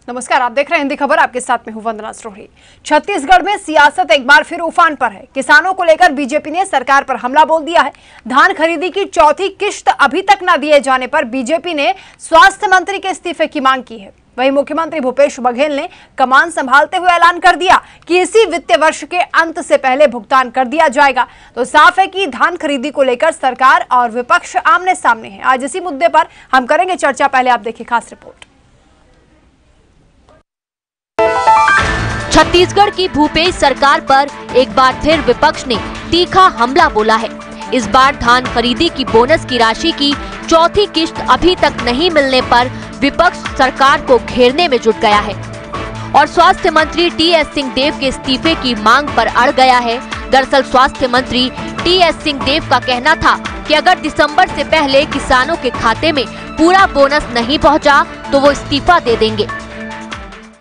नमस्कार, आप देख रहे हैं हिंदी खबर। आपके साथ में हूं वंदना सोढ़ी। छत्तीसगढ़ में सियासत एक बार फिर उफान पर है। किसानों को लेकर बीजेपी ने सरकार पर हमला बोल दिया है। धान खरीदी की चौथी किश्त अभी तक न दिए जाने पर बीजेपी ने स्वास्थ्य मंत्री के इस्तीफे की मांग की है। वहीं मुख्यमंत्री भूपेश बघेल ने कमान संभालते हुए ऐलान कर दिया कि इसी वित्तीय वर्ष के अंत से पहले भुगतान कर दिया जाएगा। तो साफ है कि धान खरीदी को लेकर सरकार और विपक्ष आमने सामने है। आज इसी मुद्दे पर हम करेंगे चर्चा। पहले आप देखिए खास रिपोर्ट। छत्तीसगढ़ की भूपेश सरकार पर एक बार फिर विपक्ष ने तीखा हमला बोला है। इस बार धान खरीदी की बोनस की राशि की चौथी किश्त अभी तक नहीं मिलने पर विपक्ष सरकार को घेरने में जुट गया है और स्वास्थ्य मंत्री टीएस सिंहदेव के इस्तीफे की मांग पर अड़ गया है। दरअसल स्वास्थ्य मंत्री टीएस सिंहदेव का कहना था कि अगर दिसंबर से पहले किसानों के खाते में पूरा बोनस नहीं पहुंचा तो वो इस्तीफा दे देंगे।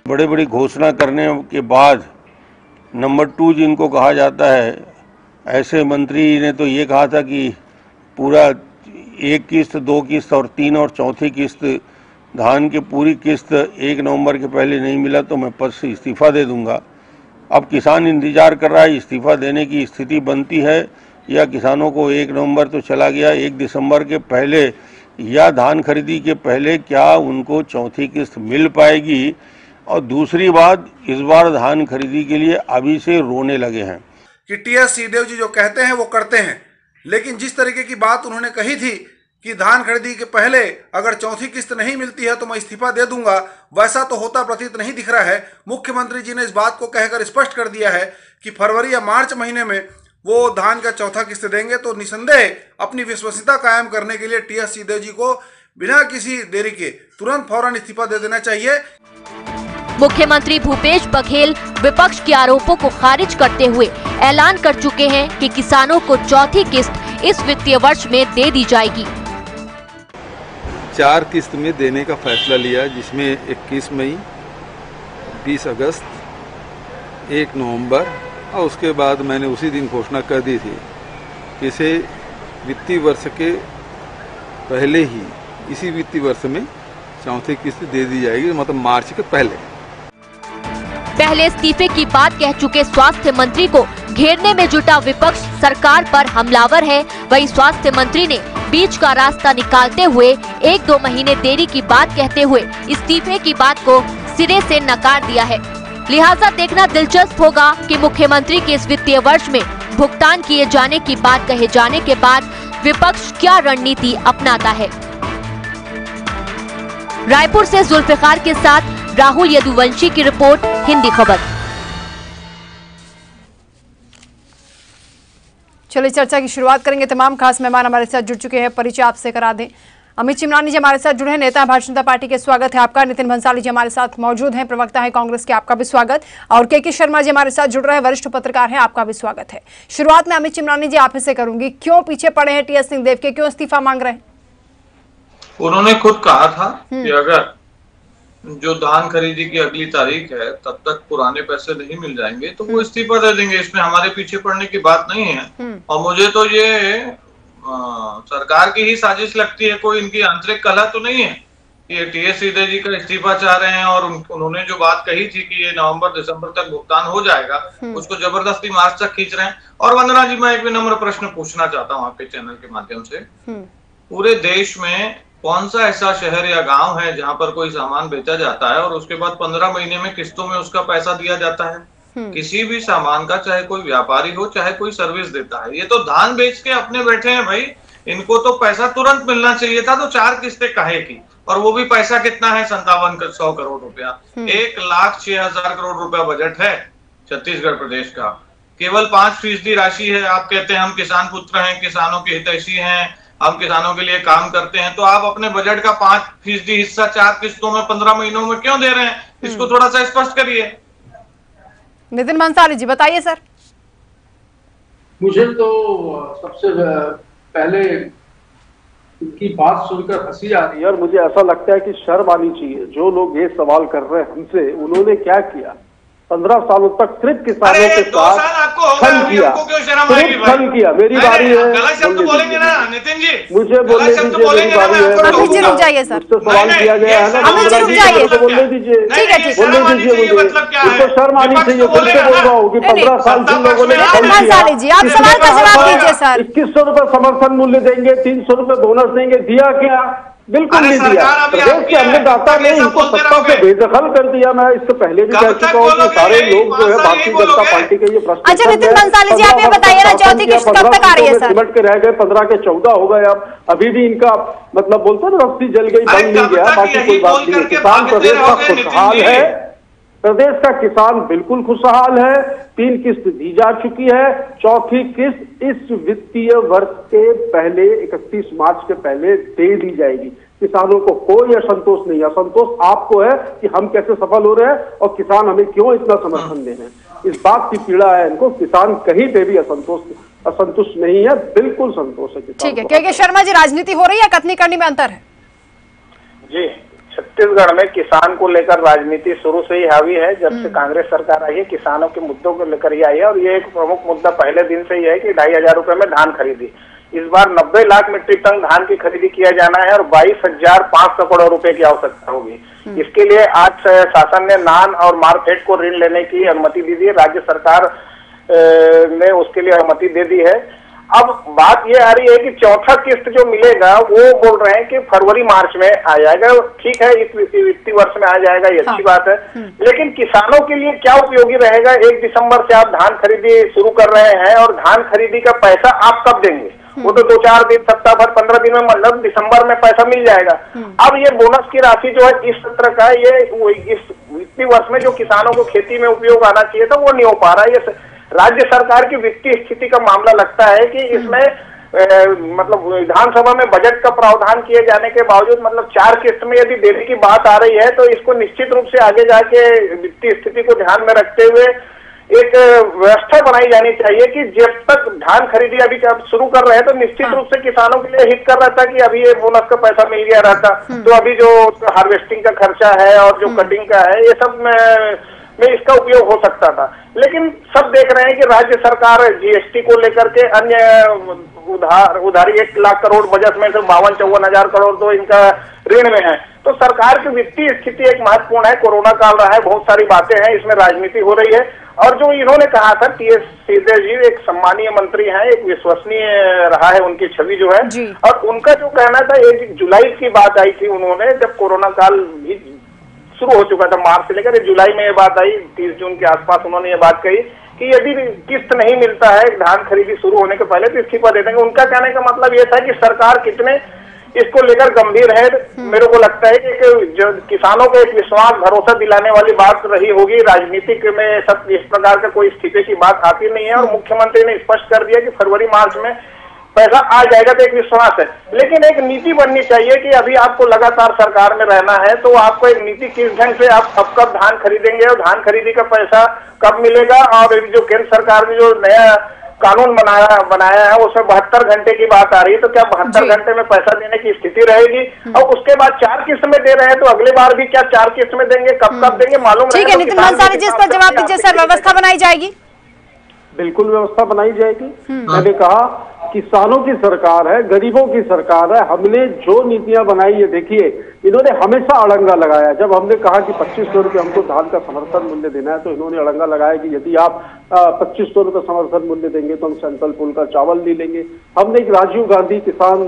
बड़े बड़ी घोषणा करने के बाद नंबर 2 जिनको कहा जाता है, ऐसे मंत्री ने तो ये कहा था कि पूरा 1 किस्त, 2 किस्त और 3 और चौथी किस्त धान की पूरी किस्त 1 नवंबर के पहले नहीं मिला तो मैं पद से इस्तीफा दे दूंगा। अब किसान इंतजार कर रहा है इस्तीफा देने की स्थिति बनती है या किसानों को 1 नवंबर तो चला गया, 1 दिसंबर के पहले या धान खरीदी के पहले क्या उनको चौथी किस्त मिल पाएगी। और दूसरी बात, इस बार धान खरीदी के लिए अभी से रोने लगे हैं कि टीएस सिंहदेव जी जो कहते हैं वो करते हैं, लेकिन जिस तरीके की बात उन्होंने कही थी कि धान खरीदी के पहले अगर चौथी किस्त नहीं मिलती है तो मैं इस्तीफा दे दूंगा, वैसा तो होता प्रतीत नहीं दिख रहा है। मुख्यमंत्री जी ने इस बात को कहकर स्पष्ट कर दिया है कि फरवरी या मार्च महीने में वो धान का चौथा किस्त देंगे। तो निसंदेह अपनी विश्वसनीयता कायम करने के लिए टीएस सिंहदेव जी को बिना किसी देरी के तुरंत फौरन इस्तीफा दे देना चाहिए। मुख्यमंत्री भूपेश बघेल विपक्ष के आरोपों को खारिज करते हुए ऐलान कर चुके हैं कि किसानों को चौथी किस्त इस वित्तीय वर्ष में दे दी जाएगी। 4 किस्त में देने का फैसला लिया, जिसमें 21 मई, 20 अगस्त, 1 नवंबर और उसके बाद मैंने उसी दिन घोषणा कर दी थी कि इसे वित्तीय वर्ष के पहले ही इसी वित्तीय वर्ष में चौथी किस्त दे दी जाएगी, मतलब मार्च के पहले इस्तीफे की बात कह चुके स्वास्थ्य मंत्री को घेरने में जुटा विपक्ष सरकार पर हमलावर है। वहीं स्वास्थ्य मंत्री ने बीच का रास्ता निकालते हुए 1-2 महीने देरी की बात कहते हुए इस्तीफे की बात को सिरे से नकार दिया है। लिहाजा देखना दिलचस्प होगा कि मुख्यमंत्री के इस वित्तीय वर्ष में भुगतान किए जाने की बात कहे जाने के बाद विपक्ष क्या रणनीति अपनाता है। रायपुर से जुल्फिकार के साथ राहुल यदुवंशी की रिपोर्ट, हिंदी खबर। चलिए चर्चा की शुरुआत करेंगे। तमाम खास मेहमान हमारे साथ जुड़ चुके हैं, परिचय आपसे करा दें। अमित चिमरानी जी हमारे साथ जुड़े हैं, नेता भारतीय जनता पार्टी के, स्वागत है आपका। नितिन भंसाली जी हमारे साथ मौजूद हैं, प्रवक्ता है कांग्रेस के, आपका भी स्वागत। और के शर्मा जी हमारे साथ जुड़ रहे हैं, वरिष्ठ पत्रकार हैं, आपका भी स्वागत है। शुरुआत में अमित चिमरानी जी आप ही से करूंगी, क्यों पीछे पड़े हैं टीएस सिंहदेव के, क्यों इस्तीफा मांग रहे हैं? उन्होंने खुद कहा था कि अगर जो धान खरीदी की अगली तारीख है तब तक पुराने पैसे नहीं मिल जाएंगे तो वो इस्तीफा दे देंगे। इसमें हमारे पीछे पड़ने की बात नहीं है। और मुझे तो ये सरकार की ही साजिश लगती है, कोई इनकी आंतरिक कलह तो नहीं है। ये टीएस सिंहदेव जी का इस्तीफा चाह रहे हैं और उन्होंने जो बात कही थी कि ये नवंबर दिसंबर तक भुगतान हो जाएगा, उसको जबरदस्ती मार्च तक खींच रहे हैं। और वंदना जी, मैं एक विनम्र प्रश्न पूछना चाहता हूँ आपके चैनल के माध्यम से। पूरे देश में कौन सा ऐसा शहर या गांव है जहां पर कोई सामान बेचा जाता है और उसके बाद 15 महीने में किस्तों में उसका पैसा दिया जाता है? किसी भी सामान का, चाहे कोई व्यापारी हो चाहे कोई सर्विस देता है। ये तो धान बेच के अपने बैठे हैं भाई, इनको तो पैसा तुरंत मिलना चाहिए था। तो 4 किस्तें काहे की? और वो भी पैसा कितना है? 5700 करोड़ रुपया। 1,06,000 करोड़ रुपया बजट है छत्तीसगढ़ प्रदेश का। केवल 5% राशि है। आप कहते हैं हम किसान पुत्र हैं, किसानों के हितैषी हैं, हम किसानों के लिए काम करते हैं, तो आप अपने बजट का 5% हिस्सा 4 किस्तों में 15 महीनों में क्यों दे रहे हैं? इसको थोड़ा सा स्पष्ट करिए। नितिन भंसाली जी बताइए सर। मुझे तो सबसे पहले इनकी बात सुनकर हंसी आ रही है और मुझे ऐसा लगता है कि शर्म आनी चाहिए। जो लोग ये सवाल कर रहे हैं हमसे, उन्होंने क्या किया? 15 सालों तक सिर्फ किसानों के साथ छल किया। मेरी बारी है, गलत शब्द बोलेंगे ना नितिन जी, मुझे बोलने दीजिए, मेरी बारी है। अमित जी रुक जाइए सर, मुझसे सवाल किया गया है ना, अमित जी रुक जाइए, बोलने दीजिए, ठीक है ठीक है। बोलने दीजिए मुझे। इसको शर्म आनी चाहिए, फिर से बोल रहा हूँ कि 15 साल से लोगों ने छल किया। जी आप सवाल का जवाब दीजिए सर। 2100 रुपए समर्थन मूल्य देंगे, 300 रुपए बोनस देंगे, दिया क्या? बिल्कुल नहीं दिया। प्रदेश के अन्नदाता ने इनको सत्ता से बेदखल कर दिया। मैं इससे पहले भी कह चुका हूँ कि सारे लोग जो है भारतीय जनता पार्टी के ये प्रश्न। अच्छा नितिन बंसाली जी, आप ये बताइए ना, चौथी किस्त कब तक आ रही है सर? सिमट के रह गए, 15 के 14 हो गए। अब अभी भी इनका मतलब बोलते हैं ना, रस्सी जल गई, बन नहीं गया, बाकी कोई बात नहीं है। किसान प्रदेश का खुशहाल है, प्रदेश का किसान बिल्कुल खुशहाल है। 3 किस्त दी जा चुकी है, चौथी किस्त इस वित्तीय वर्ष के पहले 31 मार्च के पहले दे दी जाएगी। किसानों को कोई असंतोष नहीं है। असंतोष आपको है कि हम कैसे सफल हो रहे हैं और किसान हमें क्यों इतना समर्थन दे रहे हैं, इस बात की पीड़ा है इनको। किसान कहीं पे भी असंतुष्ट नहीं है, बिल्कुल संतोष है। ठीक है, के शर्मा जी, राजनीति हो रही है, कथनी करनी में अंतर है? जी, छत्तीसगढ़ में किसान को लेकर राजनीति शुरू से ही हावी है। जब से कांग्रेस सरकार आई है, किसानों के मुद्दों को लेकर ही आई है। और ये एक प्रमुख मुद्दा पहले दिन से ही है कि 2500 रुपए में धान खरीदी। इस बार 90 लाख मीट्रिक टन धान की खरीदी किया जाना है और 22,500 करोड़ रुपए की आवश्यकता होगी। इसके लिए आज शासन ने नान और मार्केट को ऋण लेने की अनुमति दे दी है। राज्य सरकार ने उसके लिए अनुमति दे दी है। अब बात ये आ रही है कि चौथा किस्त जो मिलेगा वो बोल रहे हैं कि फरवरी मार्च में आ जाएगा। ठीक है, इस वित्तीय वर्ष में आ जाएगा, ये अच्छी बात है। लेकिन किसानों के लिए क्या उपयोगी रहेगा? 1 दिसंबर से आप धान खरीदी शुरू कर रहे हैं और धान खरीदी का पैसा आप कब देंगे? वो तो 2-4 दिन, सप्ताह भर, 15 दिन में, मतलब दिसंबर में पैसा मिल जाएगा। अब ये बोनस की राशि जो है इस सत्र का, ये इस वित्तीय वर्ष में जो किसानों को खेती में उपयोग आना चाहिए था वो नहीं हो पा रहा है। ये राज्य सरकार की वित्तीय स्थिति का मामला लगता है कि इसमें मतलब विधानसभा में बजट का प्रावधान किए जाने के बावजूद मतलब 4 किस्त में यदि देने की बात आ रही है तो इसको निश्चित रूप से आगे जाके वित्तीय स्थिति को ध्यान में रखते हुए एक व्यवस्था बनाई जानी चाहिए कि जब तक धान खरीदी अभी शुरू कर रहे हैं तो निश्चित रूप से किसानों के लिए हित कर रहा था कि अभी ये बोनस का पैसा मिल गया रहता, तो अभी जो हार्वेस्टिंग का खर्चा है और जो कटिंग का है ये सब में इसका उपयोग हो सकता था। लेकिन सब देख रहे हैं कि राज्य सरकार जीएसटी को लेकर के अन्य उधारी 1 लाख करोड़ बजट में से 52-54 हजार करोड़ तो इनका ऋण में है। तो सरकार की वित्तीय स्थिति एक महत्वपूर्ण है। कोरोना काल रहा है, बहुत सारी बातें हैं, इसमें राजनीति हो रही है। और जो इन्होंने कहा था, टीएस सिंहदेव जी एक सम्मानीय मंत्री हैं, एक विश्वसनीय रहा है उनकी छवि जो है। और उनका जो कहना था, 1 जुलाई की बात आई थी उन्होंने, जब कोरोना काल भी शुरू हो चुका था, मार्च से लेकर जुलाई में ये बात आई, 30 जून के आसपास उन्होंने ये बात कही कि यदि किस्त नहीं मिलता है धान खरीदी शुरू होने के पहले तो इस्तीफा दे देंगे। उनका कहने का मतलब ये था कि सरकार कितने इसको लेकर गंभीर है। मेरे को लगता है कि जो किसानों को एक विश्वास, भरोसा दिलाने वाली बात रही होगी। राजनीतिक में सब इस प्रकार का कोई इस्तीफे की बात आती नहीं है और मुख्यमंत्री ने स्पष्ट कर दिया कि फरवरी मार्च में पैसा आ जाएगा, तो एक विश्वास है। लेकिन एक नीति बननी चाहिए कि अभी आपको लगातार सरकार में रहना है तो आपको एक नीति किस ढंग से आप कब धान खरीदेंगे और धान खरीदी का पैसा कब मिलेगा। और जो केंद्र सरकार ने जो नया कानून बनाया है उसमें 72 घंटे की बात आ रही है, तो क्या 72 घंटे में पैसा देने की स्थिति रहेगी? और उसके बाद 4 किस्त में दे रहे हैं तो अगले बार भी क्या 4 किस्त में देंगे? कब देंगे मालूम नहीं। ठीक है नितिन बंसाली जी, इस पर जवाब दीजिए सर। व्यवस्था बनाई जाएगी? बिल्कुल व्यवस्था बनाई जाएगी। मैंने कहा किसानों की सरकार है, गरीबों की सरकार है। हमने जो नीतियां बनाई है, देखिए इन्होंने हमेशा अड़ंगा लगाया। जब हमने कहा कि 2500 रुपये हमको धान का समर्थन मूल्य देना है तो इन्होंने अड़ंगा लगाया कि यदि आप 2500 रुपये समर्थन मूल्य देंगे तो हम सेंट्रल पूल का चावल नहीं लेंगे। हमने एक राजीव गांधी किसान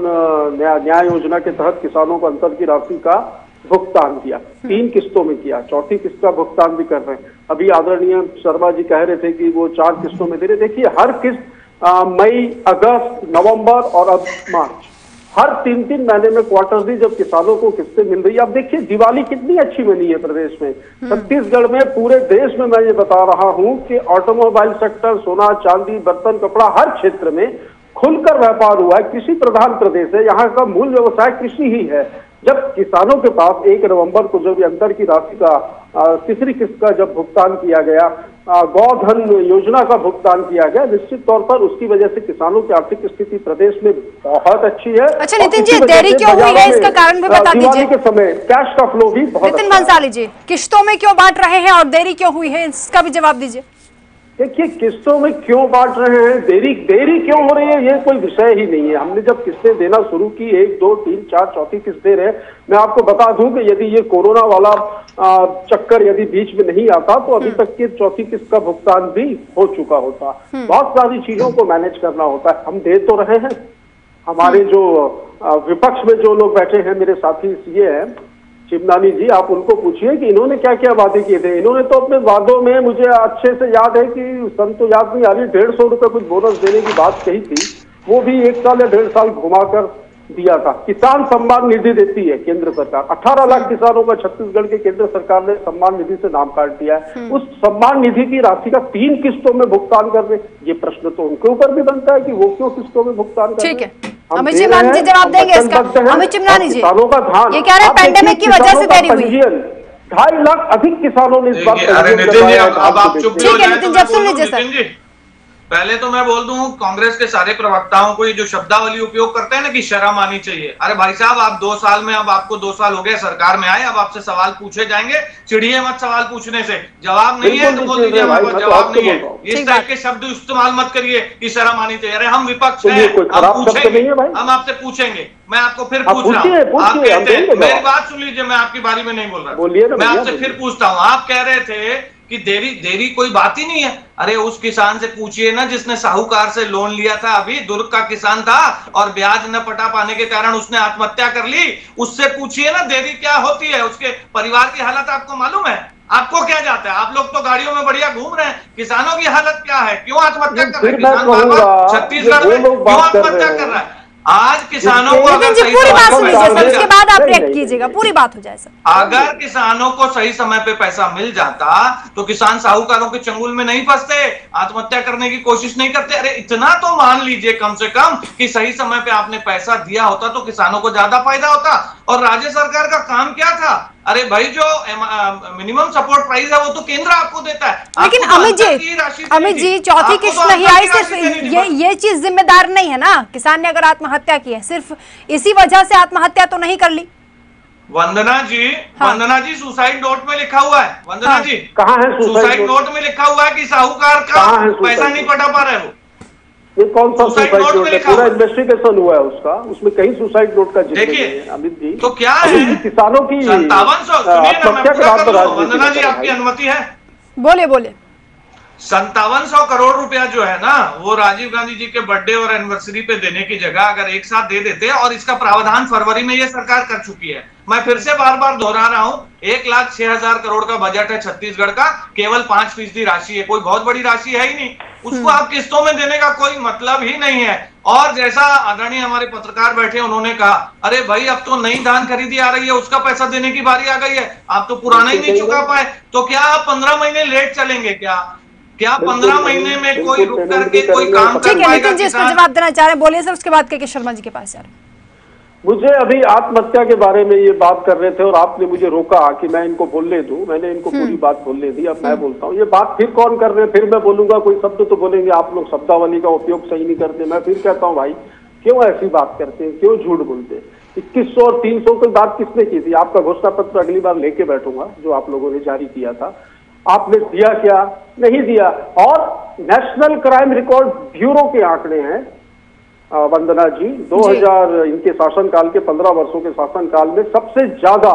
न्याय योजना के तहत किसानों को अंतर की राशि का भुगतान किया, 3 किस्तों में किया, चौथी किस्त का भुगतान भी कर रहे हैं। अभी आदरणीय शर्मा जी कह रहे थे कि वो 4 किस्तों में दे रहे। देखिए हर किस्त मई, अगस्त, नवंबर और अब मार्च, हर 3-3 महीने में क्वार्टरली जब किसानों को किस्तें मिल रही है। अब देखिए दिवाली कितनी अच्छी बनी है प्रदेश में, छत्तीसगढ़ में, पूरे देश में। मैं ये बता रहा हूँ कि ऑटोमोबाइल सेक्टर, सोना चांदी, बर्तन कपड़ा, हर क्षेत्र में खुलकर व्यापार हुआ है। कृषि प्रधान प्रदेश है, यहाँ का मूल व्यवसाय कृषि ही है। जब किसानों के पास 1 नवंबर को जब अंतर की राशि का तीसरी किस्त का जब भुगतान किया गया गौधन योजना का भुगतान किया गया, निश्चित तौर पर उसकी वजह से किसानों की आर्थिक स्थिति प्रदेश में बहुत अच्छी है। अच्छा नितिन जी, देरी क्यों हुई है इसका कारण भी बता दीजिए। के समय कैश का फ्लो भी बहुत नितिन भंसाली जी, किश्तों में क्यों बांट रहे हैं और देरी क्यों हुई है, इसका भी जवाब दीजिए। देखिए, किस्तों में क्यों बांट रहे हैं, देरी क्यों हो रही है, ये कोई विषय ही नहीं है। हमने जब किस्तें देना शुरू की, 1, 2, 3, 4 चौथी किस्त दे रहे हैं। मैं आपको बता दूं कि यदि ये कोरोना वाला चक्कर यदि बीच में नहीं आता तो अभी तक की चौथी किस्त का भुगतान भी हो चुका होता। बहुत सारी चीजों को मैनेज करना होता है, हम दे तो रहे हैं। हमारे जो विपक्ष में जो लोग बैठे हैं, मेरे साथी ये है चिमनानी जी, आप उनको पूछिए कि इन्होंने क्या क्या वादे किए थे। इन्होंने तो अपने वादों में, मुझे अच्छे से याद है कि सन तो याद नहीं आ रही, 150 रुपए कुछ बोनस देने की बात कही थी, वो भी 1 साल या 1.5 साल घुमाकर दिया था। किसान सम्मान निधि देती है केंद्र सरकार, 18 लाख किसानों का छत्तीसगढ़ के केंद्र सरकार ने सम्मान निधि से नाम काट दिया है। उस सम्मान निधि की राशि का 3 किस्तों में भुगतान कर रहे, ये प्रश्न तो उनके ऊपर भी बनता है कि वो क्यों किस्तों में भुगतान कर रहे। ठीक है, अमित चिमनानी जी जवाब देंगे इसका। अमित चिमनानी जी, किसानों का धान, ये कह रहे हैं पेंडेमिक की वजह से देरी हुई। 2.5 लाख अधिक किसानों ने इस बात नितिन जी, अब आप चुप ठीक है नितिन जी, अब सुन लीजिए सर। पहले तो मैं बोल दूं, कांग्रेस के सारे प्रवक्ताओं को ये जो शब्दावली उपयोग करते हैं ना कि शर्म आनी चाहिए। अरे भाई साहब, आप 2 साल में, अब आपको 2 साल हो गए सरकार में आए, अब आपसे सवाल पूछे जाएंगे, चिढ़िए मत सवाल पूछने से। जवाब नहीं है तो बोल दीजिए हमारे पास जवाब नहीं है। इस टाइप के शब्द इस्तेमाल मत करिए कि शर्म आनी चाहिए। अरे हम विपक्ष हैं, हम पूछेंगे, हम आपसे पूछेंगे। मैं आपको फिर पूछ रहा हूँ, आप कहते हैं, मेरी बात सुन लीजिए, मैं आपकी बारी में नहीं बोल रहा, मैं आपसे फिर पूछता हूँ। आप कह रहे थे कि देरी कोई बात ही नहीं है। अरे उस किसान से पूछिए ना जिसने साहूकार से लोन लिया था, अभी दुर्ग का किसान था और ब्याज न पटा पाने के कारण उसने आत्महत्या कर ली, उससे पूछिए ना देरी क्या होती है। उसके परिवार की हालत आपको मालूम है? आपको क्या जाता है? आप लोग तो गाड़ियों में बढ़िया घूम रहे हैं, किसानों की हालत क्या है? क्यों आत्महत्या कर रहे हैं किसान? बार-बार छत्तीसगढ़ में क्यों आत्महत्या कर रहा है? आज किसानों को नितिन जी पूरी बात सुन लीजिए सर, उसके बाद आप रिएक्ट कीजिएगा, पूरी बात हो जाए सर। अगर किसानों को सही समय पे पैसा मिल जाता तो किसान साहूकारों के चंगुल में नहीं फंसते, आत्महत्या करने की कोशिश नहीं करते। अरे इतना तो मान लीजिए कम से कम कि सही समय पे आपने पैसा दिया होता तो किसानों को ज्यादा फायदा होता। और राज्य सरकार का काम क्या था? अरे भाई, जो मिनिमम सपोर्ट प्राइस है वो तो केंद्र आपको देता है। लेकिन अमित जी चौथी किस्त नहीं आई, सिर्फ ये चीज जिम्मेदार नहीं है ना। किसान ने अगर आत्महत्या की है, सिर्फ इसी वजह से आत्महत्या तो नहीं कर ली। वंदना जी, हाँ। वंदना जी, सुसाइड नोट में लिखा हुआ है। वंदना हाँ। जी, कहाँ है सुसाइड नोट में लिखा हुआ है कि साहूकार का पैसा नहीं पटा पा रहे हो। ये कौन सा सुसाइड नोट है? पूरा इन्वेस्टिगेशन हुआ है उसका, उसमें कहीं सुसाइड नोट का जिक्र नहीं है। अमित जी, तो क्या है किसानों की 5700, वंदना जी आपकी अनुमति है? बोले 5700 करोड़ रुपया जो है ना, वो राजीव गांधी जी के बर्थडे और एनिवर्सरी पे देने की जगह अगर एक साथ दे देते, और इसका प्रावधान फरवरी में ये सरकार कर चुकी है। मैं फिर से बार बार दोहरा रहा हूं, 1,06,000 करोड़ का बजट है छत्तीसगढ़ का, केवल 5% राशि है, कोई बहुत बड़ी राशि है ही नहीं। उसको आप किस्तों में देने का कोई मतलब ही नहीं है। और जैसा आदरणीय हमारे पत्रकार बैठे उन्होंने कहा, अरे भाई अब तो नई धान खरीदी आ रही है, उसका पैसा देने की बारी आ गई है, आप तो पुराना ही नहीं चुका पाए, तो क्या आप 15 महीने लेट चलेंगे? क्या 15 महीने में कोई रुक करके कोई काम कर पाएगा? नितिन जी इसको जवाब देना चाह रहे हैं, बोलिए सर, उसके बाद के शर्मा जी के पास जा रहे हैं। मुझे अभी आत्महत्या के बारे में ये बात कर रहे थे और आपने मुझे रोका कि मैं इनको बोलने दूं। मैंने इनको पूरी बात बोलने दी, अब मैं बोलता हूँ। ये बात फिर कौन कर रहे हैं? फिर मैं बोलूंगा, कोई शब्द तो बोलेंगे आप लोग, शब्दावली का उपयोग सही नहीं करते। मैं फिर कहता हूँ, भाई क्यों ऐसी बात करते हैं, क्यों झूठ बोलते हैं? 2100 और 300 की बात किसने की थी? आपका घोषणा पत्र अगली बार लेके बैठूंगा जो आप लोगों ने जारी किया था। आपने दिया क्या? नहीं दिया। और नेशनल क्राइम रिकॉर्ड ब्यूरो के आंकड़े हैं वंदना जी, 2000 इनके शासनकाल के 15 वर्षों के शासनकाल में सबसे ज्यादा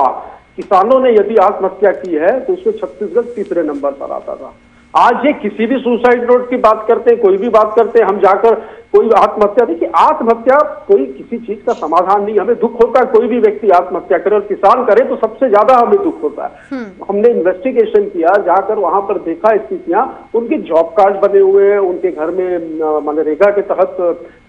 किसानों ने यदि आत्महत्या की है तो उसमें छत्तीसगढ़ तीसरे नंबर पर आता था। आज ये किसी भी सुसाइड नोट की बात करते हैं, कोई भी बात करते हैं, हम जाकर कोई आत्महत्या, देखिए आत्महत्या कोई किसी चीज का समाधान नहीं। हमें दुख होता है कोई भी व्यक्ति आत्महत्या करे, और किसान करे तो सबसे ज्यादा हमें दुख होता है। हमने इन्वेस्टिगेशन किया, जाकर वहां पर देखा स्थितियां, उनके जॉब कार्ड बने हुए हैं, उनके घर में मनरेगा के तहत,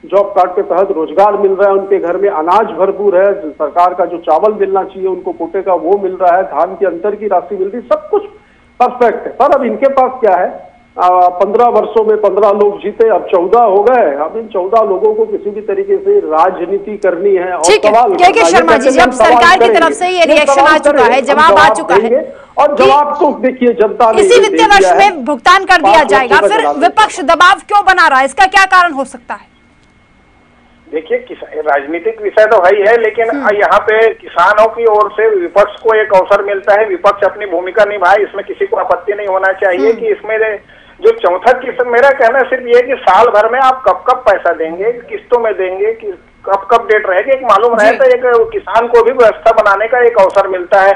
जॉब कार्ड के तहत रोजगार मिल रहा है, उनके घर में अनाज भरपूर है, सरकार का जो चावल मिलना चाहिए उनको कोटे का वो मिल रहा है, धान के अंतर की राशि मिल रही, सब कुछ परफेक्ट है। पर अब इनके पास क्या है? 15 वर्षों में 15 लोग जीते, अब 14 हो गए। अब इन 14 लोगों को किसी भी तरीके से राजनीति करनी है और सवाल के शर्मा जी, जब सरकार की तरफ से ये रिएक्शन आ चुका है, जवाब आ चुका है, और जवाब तो देखिए जनता ने इसी वित्तीय वर्ष में भुगतान कर दिया जाएगा, फिर विपक्ष दबाव क्यों बना रहा है, इसका क्या कारण हो सकता है? देखिए, राजनीतिक विषय तो है ही है, लेकिन यहाँ पे किसानों की ओर से विपक्ष को एक अवसर मिलता है, विपक्ष अपनी भूमिका निभाए, इसमें किसी को आपत्ति नहीं होना चाहिए कि इसमें जो चौथा किस्त, मेरा कहना सिर्फ ये कि साल भर में आप कब कब पैसा देंगे, किस्तों में देंगे, कब कब डेट रहेगी, एक मालूम रहे तो एक किसान को भी व्यवस्था बनाने का एक अवसर मिलता है।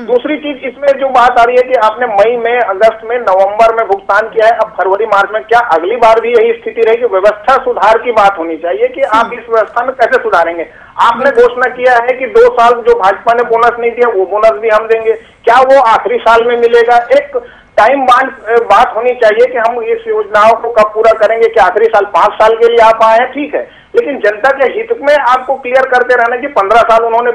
दूसरी चीज इसमें जो बात आ रही है कि आपने मई में, अगस्त में, नवंबर में भुगतान किया है, अब फरवरी मार्च में, क्या अगली बार भी यही स्थिति रहेगी? व्यवस्था सुधार की बात होनी चाहिए कि आप इस व्यवस्था में कैसे सुधारेंगे। आपने घोषणा किया है कि 2 साल जो भाजपा ने बोनस नहीं दिया वो बोनस भी हम देंगे, क्या वो आखिरी साल में मिलेगा? एक टाइम बात होनी चाहिए कि हम इस योजनाओं को कब पूरा करेंगे, कि आखिरी साल 5 साल के लिए आप आए हैं, ठीक है, लेकिन जनता के हित में आपको क्लियर करते रहना कि 15 साल उन्होंने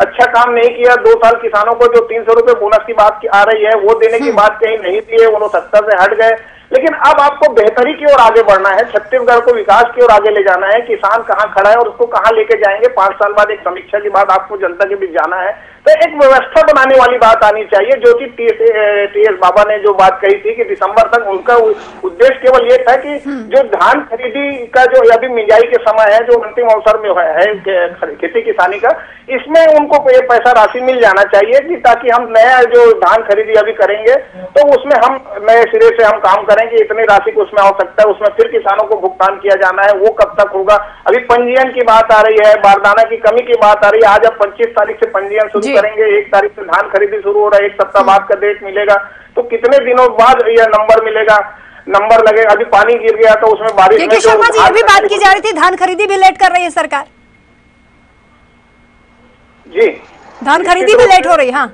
अच्छा काम नहीं किया, 2 साल किसानों को जो 300 रुपए बोनस की बात आ रही है वो देने की बात कहीं नहीं दिए, उन्होंने 70 से हट गए। लेकिन अब आपको बेहतरी की ओर आगे बढ़ना है, छत्तीसगढ़ को विकास की ओर आगे ले जाना है, किसान कहाँ खड़ा है और उसको कहाँ लेके जाएंगे, 5 साल बाद एक समीक्षा के बाद आपको जनता के बीच जाना है, तो एक व्यवस्था बनाने वाली बात आनी चाहिए। जो कि टी.एस. बाबा ने जो बात कही थी कि दिसंबर तक उनका उद्देश्य केवल ये था कि जो धान खरीदी का जो अभी मिंजाई के समय है, जो अंतिम अवसर में है खेती किसानी का, इसमें उनको ये पैसा राशि मिल जाना चाहिए कि ताकि हम नया जो धान खरीदी अभी करेंगे तो उसमें हम नए सिरे से हम काम करेंगे, इतनी राशि को उसमें आवश्यकता है, उसमें फिर किसानों को भुगतान किया जाना है, वो कब तक होगा? अभी पंजीयन की बात आ रही है, बारदाना की कमी की बात आ रही है, आज अब 25 तारीख से पंजीयन शुरू करेंगे, 1 तारीख से धान खरीदी शुरू हो रहा है, 1 सप्ताह बाद का डेट मिलेगा, तो कितने दिनों बाद यह नंबर मिलेगा, नंबर लगेगा? अभी पानी गिर गया तो उसमें बारिश में जो ये भी बात की जा रही थी, धान खरीदी भी लेट कर रही है सरकार। जी, धान खरीदी भी लेट हो रही है। हाँ,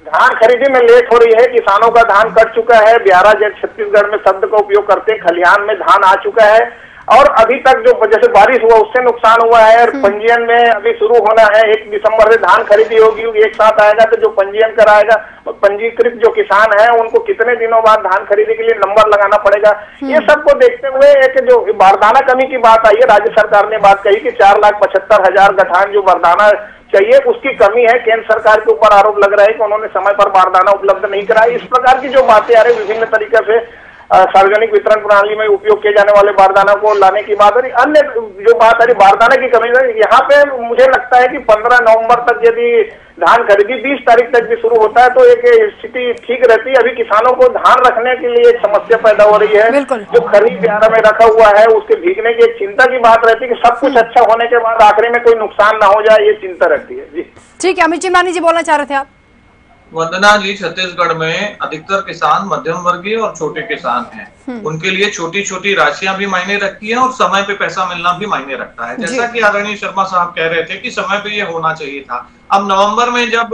धान खरीदी में लेट हो रही है, किसानों का धान कट चुका है, ब्यारा जैसे छत्तीसगढ़ में शब्द का उपयोग करते, खलिहान में धान आ चुका है, और अभी तक जो जैसे बारिश हुआ उससे नुकसान हुआ है, और पंजीयन में अभी शुरू होना है, 1 दिसंबर से धान खरीदी होगी, एक साथ आएगा, तो जो पंजीयन कराएगा, पंजीकृत जो किसान है उनको कितने दिनों बाद धान खरीदी के लिए नंबर लगाना पड़ेगा। ये सबको देखते हुए एक जो बारदाना कमी की बात आई है, राज्य सरकार ने बात कही कि 4,75,000 गठान जो बारदाना चाहिए उसकी कमी है, केंद्र सरकार के ऊपर आरोप लग रहा है कि उन्होंने समय पर बारदाना उपलब्ध नहीं कराया। इस प्रकार की जो बातें आ रही विभिन्न तरीके से सार्वजनिक वितरण प्रणाली में उपयोग किए जाने वाले बारदाना को लाने की बात, और अन्य जो बात आ रही बारदाना की कमी है, यहाँ पे मुझे लगता है कि 15 नवंबर तक यदि धान खरीदी 20 तारीख तक भी शुरू होता है तो एक स्थिति ठीक रहती है। अभी किसानों को धान रखने के लिए एक समस्या पैदा हो रही है, जो खरीद ब्यारा में रखा हुआ है उसके भीगने की एक चिंता की बात रहती है कि सब कुछ अच्छा होने के बाद आखिरी में कोई नुकसान ना हो जाए, ये चिंता रहती है। जी ठीक है, अमित चिमानी जी बोलना चाह रहे थे आप। वंदना जी, छत्तीसगढ़ में अधिकतर किसान मध्यम वर्गीय और छोटे किसान हैं, उनके लिए छोटी छोटी राशियां भी मायने रखती हैं और समय पे पैसा मिलना भी मायने रखता है। जैसा कि आदरणीय शर्मा साहब कह रहे थे कि समय पे ये होना चाहिए था। अब नवंबर में जब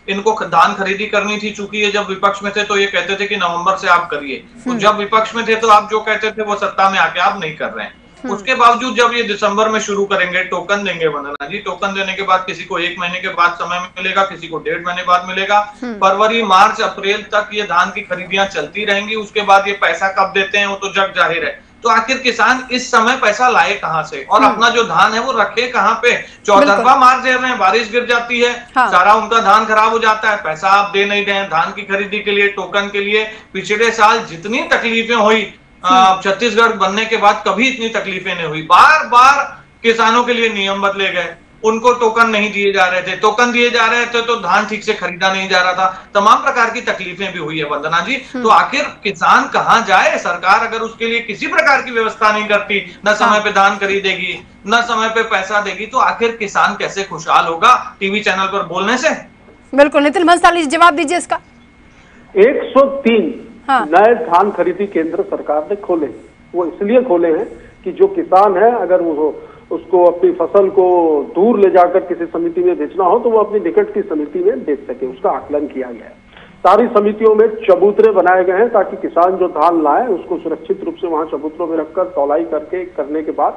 इनको धान खरीदी करनी थी, चूंकि ये जब विपक्ष में थे तो ये कहते थे कि नवंबर से आप करिए, तो जब विपक्ष में थे तो आप जो कहते थे वो सत्ता में आके आप नहीं कर रहे हैं। उसके बावजूद जब ये दिसंबर में शुरू करेंगे, टोकन देंगे वंदना जी, टोकन देने के बाद किसी को 1 महीने के बाद समय मिलेगा, किसी को 1.5 महीने बाद मिलेगा, फरवरी मार्च अप्रैल तक ये धान की खरीदियां चलती रहेंगी। उसके बाद ये पैसा कब देते हैं वो तो जग जाहिर है। तो आखिर किसान इस समय पैसा लाए कहां से, और अपना जो धान है वो रखे कहां पे? चौतरफा मार दे रहे हैं, बारिश गिर जाती है, सारा उनका धान खराब हो जाता है, पैसा आप दे नहीं रहे धान की खरीदी के लिए, टोकन के लिए। पिछले साल जितनी तकलीफें हुई छत्तीसगढ़ बनने के बाद कभी इतनी तकलीफें नहीं हुई। बार बार किसानों के लिए नियम बदले गए, उनको टोकन नहीं दिए जा रहे थे, टोकन दिए जा रहे थे तो धान ठीक से खरीदा नहीं जा रहा था, तमाम प्रकार की तकलीफें भी हुई है वंदना जी। तो आखिर किसान कहां जाए? सरकार अगर उसके लिए किसी प्रकार की व्यवस्था नहीं करती, न समय पे धान खरीदेगी, न समय पे पैसा देगी, तो आखिर किसान कैसे खुशहाल होगा टीवी चैनल पर बोलने से? बिल्कुल, नितिन भंसाली जवाब दीजिए इसका। 103 नए धान खरीदी केंद्र सरकार ने खोले, वो इसलिए खोले हैं कि जो किसान है अगर वो उसको अपनी फसल को दूर ले जाकर किसी समिति में बेचना हो तो वो अपनी निकट की समिति में बेच सके, उसका आकलन किया गया है। सारी समितियों में चबूतरे बनाए गए हैं ताकि किसान जो धान लाए उसको सुरक्षित रूप से वहां चबूतरों में रखकर तौलाई करने के बाद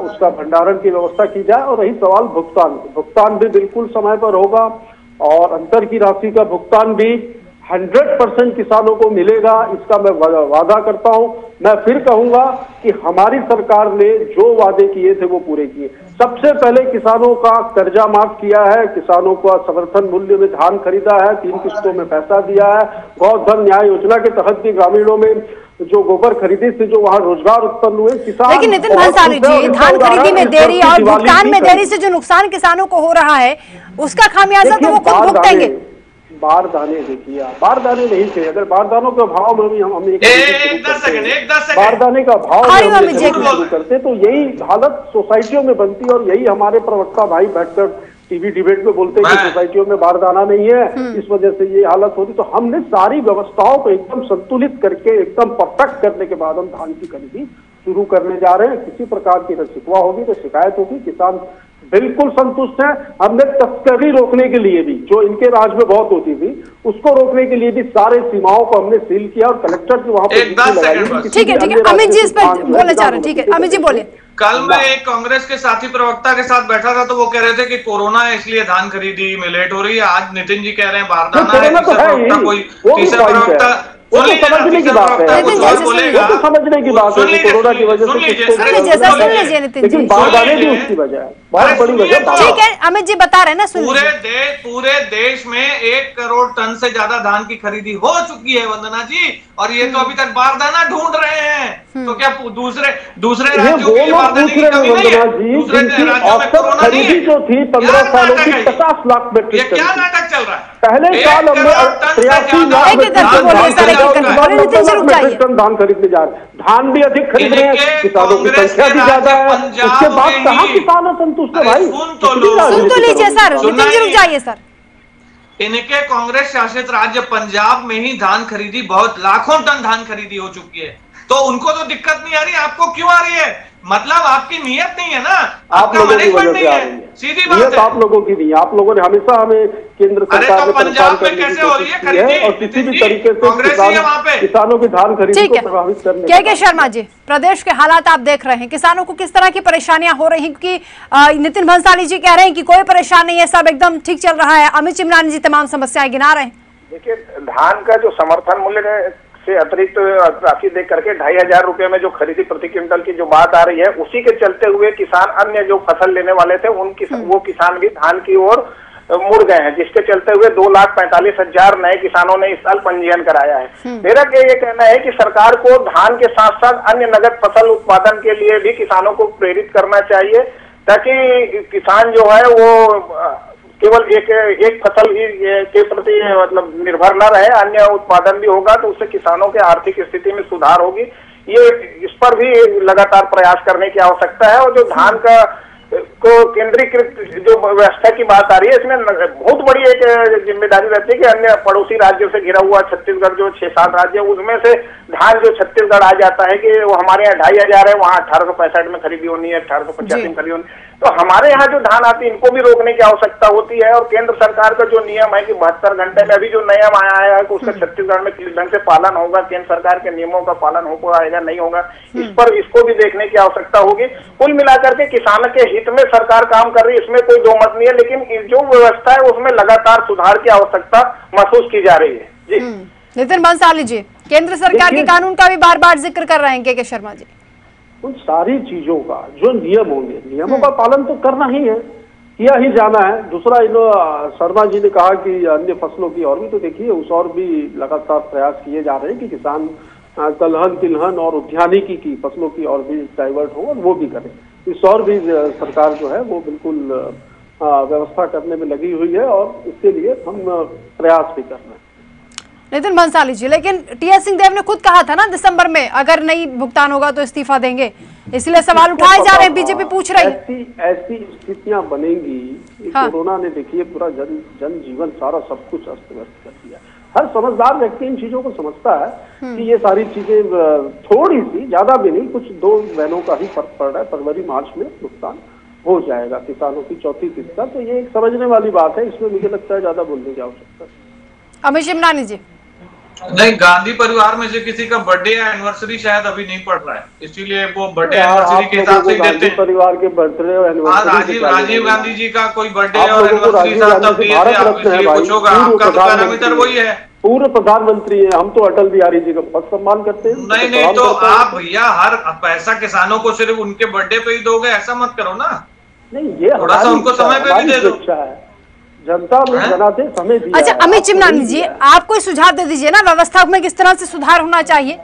उसका भंडारण की व्यवस्था की जाए। और रही सवाल भुगतान भी बिल्कुल समय पर होगा, और अंतर की राशि का भुगतान भी 100% किसानों को मिलेगा, इसका मैं वादा करता हूं। मैं फिर कहूंगा कि हमारी सरकार ने जो वादे किए थे वो पूरे किए। सबसे पहले किसानों का कर्जा माफ किया है, किसानों का समर्थन मूल्य में धान खरीदा है, 3 किस्तों में पैसा दिया है। गौधन न्याय योजना के तहत भी ग्रामीणों में जो गोबर खरीदी से जो वहाँ रोजगार उत्पन्न हुए किसान। लेकिन नितिन भंसाली जी, धान खरीदी में देरी और भुगतान में देरी से जो नुकसान किसानों को हो रहा है उसका खामियाजा तो वो खुद भुगतेंगे। बारदाने देखिए, बारदाने नहीं थे, अगर बारदानों के भाव में भी हम बारदाने का भाव शुरू करते तो यही हालत सोसाइटियों में बनती और यही हमारे प्रवक्ता भाई बैठकर टीवी डिबेट में बोलते हैं कि सोसाइटियों में बारदाना नहीं है, इस वजह से ये हालत होती। तो हमने सारी व्यवस्थाओं को एकदम संतुलित करके एकदम परफेक्ट करने के बाद हम धान की खरीदी शुरू करने जा रहे हैं। किसी प्रकार की न शिकवा होगी न शिकायत होगी, किसान बिल्कुल संतुष्ट है। हमने तस्करी रोकने के लिए भी, जो इनके राज में बहुत होती थी, उसको रोकने के लिए भी सारे सीमाओं को हमने सील किया और कलेक्टर की वहां पर। ठीक है अमित जी इस पर बोलना चाह रहे हैं। ठीक है अमित जी बोले। कल मैं एक कांग्रेस के साथी प्रवक्ता के साथ बैठा था तो वो कह रहे थे कि कोरोना है इसलिए धान खरीदी में लेट हो रही है। आज नितिन जी कह रहे हैं बारदाना है, तीसरा प्रवक्ता वो तो समझने की बात है, वो तो समझने की बात है कोरोना की वजह से, लेकिन बारदाने भी उसकी वजह है, बहुत बड़ी वजह। ठीक है अमित जी बता रहे हैं ना, पूरे देश में 1 करोड़ टन से ज्यादा धान की खरीदी हो चुकी है वंदना जी, और ये तो अभी तक बारदाना ढूंढ रहे हैं। तो क्या दूसरे राज्यों की बारदाने की कमी नहीं है? दूसरे राज्यों में कोरोना नहीं है? जो थी 15 सालों की 50 लाख मीट्रिक टन, क्या नाटक चल रहा है? पहले साल हमने 83 लाख मीट्रिक टन धान खरीदने जा रहे हैं। धान भी अधिक खरीद रहे हैं, किसानों की संख्या भी ज्यादा है, उसके बाद कहाँ किसान संतुष्ट है भाई? सुन तो लीजिए सर, नितिन जी रुक जाइए सर। इनके कांग्रेस शासित राज्य पंजाब में ही धान खरीदी बहुत लाखों टन धान खरीदी हो चुकी है, तो उनको तो दिक्कत नहीं आ रही, आपको क्यों आ रही है? मतलब आपकी नीयत नहीं है ना, आपका मैनेजमेंट नहीं है, सीधी बात है। आप लोगों की नहीं, आप लोगों ने हमेशा हमें केंद्र सरकार में पंजाब में कैसे हो रही है खरीदी और किसी भी तरीके से किसानों की धान खरीदी को प्रभावित करने। के शर्मा जी, प्रदेश के हालात आप देख रहे हैं, किसानों को किस तरह की परेशानियां हो रही हैं? क्योंकि नितिन भंसाली जी कह रहे हैं कि कोई परेशानी नहीं है, सब एकदम ठीक चल रहा है। अमित चिमनानी जी तमाम समस्याएं गिना रहे हैं। देखिए, धान का जो समर्थन मूल्य से अतिरिक्त राशि दे करके 2500 रुपए में जो खरीदी प्रति क्विंटल की जो बात आ रही है, उसी के चलते हुए किसान अन्य जो फसल लेने वाले थे वो किसान भी धान की ओर मुड़ गए हैं, जिसके चलते हुए 2,45,000 नए किसानों ने इस साल पंजीयन कराया है। मेरा ये कहना है कि सरकार को धान के साथ साथ अन्य नगद फसल उत्पादन के लिए भी किसानों को प्रेरित करना चाहिए, ताकि किसान जो है वो केवल एक फसल ही के प्रति मतलब निर्भर न रहे, अन्य उत्पादन भी होगा तो उससे किसानों के आर्थिक स्थिति में सुधार होगी। ये इस पर भी लगातार प्रयास करने की आवश्यकता है। और जो धान का को केंद्रीकृत जो व्यवस्था की बात आ रही है, इसमें बहुत बड़ी एक जिम्मेदारी रहती है कि अन्य पड़ोसी राज्यों से घिरा हुआ छत्तीसगढ़ जो 6-7 राज्य है, उसमें से धान जो छत्तीसगढ़ आ जाता है कि वो हमारे यहाँ 2500 है, वहाँ 1865 में खरीदी होनी है, 1885 में खरीदी होनी है। तो हमारे यहाँ जो धान आती है इनको भी रोकने की आवश्यकता होती है। और केंद्र सरकार का जो नियम है कि 72 घंटे में अभी जो नियम आया है कि उसका छत्तीसगढ़ में किस ढंग से पालन होगा, केंद्र सरकार के नियमों का पालन हो पाएगा नहीं होगा, इस पर इसको भी देखने की आवश्यकता होगी। कुल मिलाकर के किसानों के हित में सरकार काम कर रही है, इसमें कोई दो मत नहीं है, लेकिन जो व्यवस्था है उसमें लगातार सुधार की आवश्यकता महसूस की जा रही है। जी नितिन भंसाली जी, केंद्र सरकार के कानून का भी बार बार जिक्र कर रहे हैं के शर्मा जी। उन सारी चीजों का जो नियम होंगे, नियमों का पालन तो करना ही है, किया ही जाना है। दूसरा शर्मा जी ने कहा कि अन्य फसलों की और भी तो देखिए उस और भी लगातार प्रयास किए जा रहे हैं कि किसान दलहन तिलहन और उद्यानिकी की फसलों की और भी डाइवर्ट हो और वो भी करें। इस और भी सरकार जो है वो बिल्कुल व्यवस्था करने में लगी हुई है और इसके लिए हम प्रयास भी कर रहे हैं। नितिन भंसाली जी, लेकिन टीएस सिंहदेव ने खुद कहा था ना दिसंबर में अगर नहीं भुगतान होगा तो इस्तीफा देंगे, इसलिए सवाल उठाए जा रहे हैं, बीजेपी पूछ रही है। ऐसी स्थितियां बनेंगी। हाँ। कोरोना ने देखिए पूरा जन जीवन सारा सब कुछ अस्त व्यस्त कर दिया। हर समझदार व्यक्ति इन चीजों को समझता है कि ये सारी चीजें थोड़ी सी, ज्यादा भी नहीं, कुछ 2 महीनों का ही फर्क पड़ रहा है। फरवरी मार्च में भुगतान हो जाएगा किसानों की चौथी किस्त का, तो ये एक समझने वाली बात है, इसमें मुझे लगता है ज्यादा बोलने की आवश्यकता है। अमित चिमनानी जी, नहीं, गांधी परिवार में से किसी का बर्थडे या एनिवर्सरी शायद अभी नहीं पड़ रहा है, इसीलिए वो बर्थडे एनिवर्सरी के हिसाब से देते हैं। परिवार के बर्थडे और एनिवर्सरी, राजीव गांधी जी का कोई बर्थडे और एनिवर्सरी साहब तब दिए थे, आप इसलिए कुछ होगा, आपका तो पैरामीटर वही है। पूर्व प्रधानमंत्री है, हम तो अटल बिहारी जी का बहुत सम्मान करते हैं। नहीं तो आप भैया हर पैसा किसानों को सिर्फ उनके बर्थडे पे ही दोगे, ऐसा मत करो ना। नहीं, ये थोड़ा सा उनको समय पे भी दे दो। जनता में बनाते समय दिया। अच्छा अमित चिमनानी जी, आप कोई सुझाव दे दीजिए ना, व्यवस्था में किस तरह से सुधार होना चाहिए।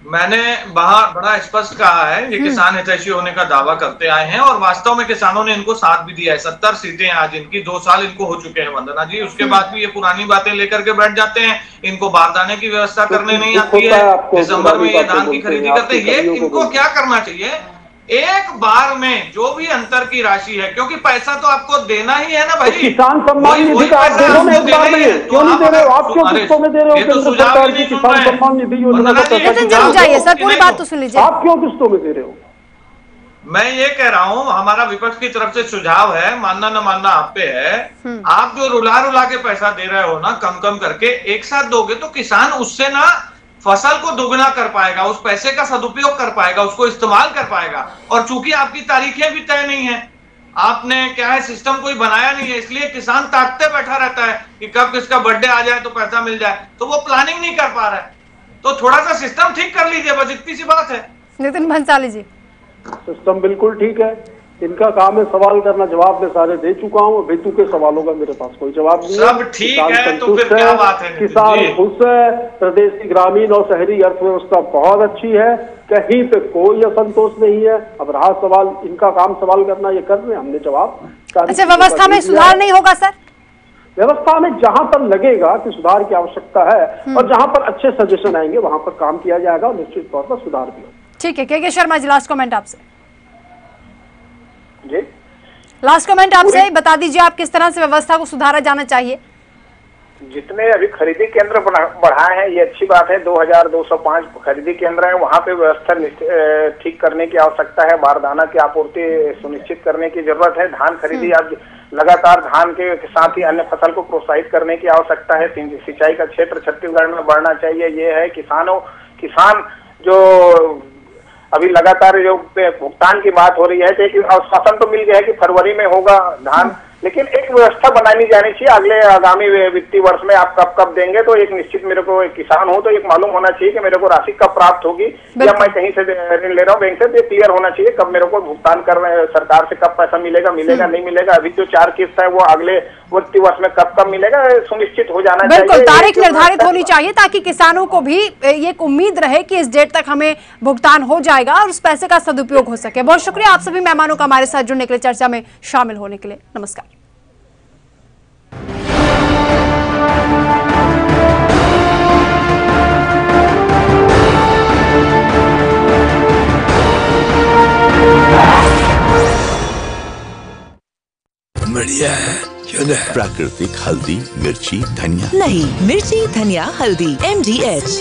मैंने बड़ा स्पष्ट कहा है, ये किसान हितैषी होने का दावा करते आए हैं और वास्तव में किसानों ने इनको साथ भी दिया है। 70 सीटें आज इनकी, 2 साल इनको हो चुके हैं वंदना जी, उसके बाद भी ये पुरानी बातें लेकर के बैठ जाते हैं। इनको बारदाने की व्यवस्था करने नहीं आती है, दिसंबर में ये धान की खरीदी करते हैं। ये इनको क्या करना चाहिए, एक बार में जो भी अंतर की राशि है, क्योंकि पैसा तो आपको देना ही है ना भाई। किसान सम्मान निधि का आप दे दो ना एक बार में, क्यों नहीं दे रहे हो? आप क्यों किस्तों में दे रहे हो? केंद्र सरकार की किसान सम्मान निधि योजना का पैसा जाइए सर, पूरी बात तो सुन लीजिए। आप क्यों किस्तों में दे रहे हो? मैं ये कह रहा हूँ, हमारा विपक्ष की तरफ से सुझाव है, मानना न मानना आप पे है। आप जो रुला के पैसा दे रहे हो ना, कम कम करके एक साथ दोगे तो किसान उससे ना फसल को दोगुना कर पाएगा, उस पैसे का सदुपयोग कर पाएगा, उसको इस्तेमाल कर पाएगा। और चूंकि आपकी तारीखें भी तय नहीं है, आपने क्या है सिस्टम कोई बनाया नहीं है, इसलिए किसान ताकते बैठा रहता है कि कब किसका बर्थडे आ जाए तो पैसा मिल जाए, तो वो प्लानिंग नहीं कर पा रहा है। तो थोड़ा सा सिस्टम ठीक कर लीजिए, बस इतनी सी बात है। नितिन भंसाली जी, सिस्टम बिल्कुल ठीक है, इनका काम है सवाल करना, जवाब मैं सारे दे चुका हूँ। बेतु के सवालों का मेरे पास कोई जवाब नहीं है। सब ठीक है तो फिर क्या बात है, किसान खुश है, प्रदेश की ग्रामीण और शहरी अर्थव्यवस्था बहुत अच्छी है, कहीं पे कोई असंतोष नहीं है। अब रहा सवाल, इनका काम सवाल करना, ये कर रहे हैं, हमने जवाब। अच्छा, व्यवस्था में सुधार नहीं होगा सर? व्यवस्था में जहां पर लगेगा कि सुधार की आवश्यकता है और जहां पर अच्छे सजेशन आएंगे वहां पर काम किया जाएगा और निश्चित तौर पर सुधार भी होगा। ठीक है, के शर्मा जी, लास्ट कमेंट आपसे। जी, लास्ट कमेंट आपसे, बता दीजिए आप किस तरह से व्यवस्था को सुधारा जाना चाहिए। जितने अभी खरीदी केंद्र बढ़ाए हैं ये अच्छी बात है। 2205 खरीदी केंद्र है, वहां पे व्यवस्था ठीक करने की आवश्यकता है। बारदाना की आपूर्ति सुनिश्चित करने की जरूरत है। धान खरीदी आज लगातार धान के साथ ही अन्य फसल को प्रोत्साहित करने की आवश्यकता है। सिंचाई का क्षेत्र छत्तीसगढ़ में बढ़ना चाहिए। ये है किसान जो अभी लगातार जो भुगतान की बात हो रही है, तो एक आश्वासन तो मिल गया है कि फरवरी में होगा धान, लेकिन एक व्यवस्था बनानी जानी चाहिए। अगले आगामी वित्तीय वर्ष में आप कब देंगे, तो एक निश्चित, मेरे को एक किसान हूं तो एक मालूम होना चाहिए कि मेरे को राशि कब प्राप्त होगी, या मैं कहीं से ऋण ले रहा हूँ बैंक से, तो ये क्लियर होना चाहिए कब मेरे को भुगतान कर रहे हैं सरकार से, कब पैसा मिलेगा नहीं मिलेगा। अभी जो 4 किस्त है वो अगले वित्तीय वर्ष में कब मिलेगा सुनिश्चित हो जाना चाहिए। बिल्कुल, तारीख निर्धारित होनी चाहिए ताकि किसानों को भी एक उम्मीद रहे कि इस डेट तक हमें भुगतान हो जाएगा और उस पैसे का सदुपयोग हो सके। बहुत शुक्रिया आप सभी मेहमानों का हमारे साथ जुड़ने के लिए, चर्चा में शामिल होने के लिए। नमस्कार। बढ़िया है क्यों ना? प्राकृतिक हल्दी, मिर्ची, धनिया नहीं, मिर्ची, धनिया, हल्दी, MDH।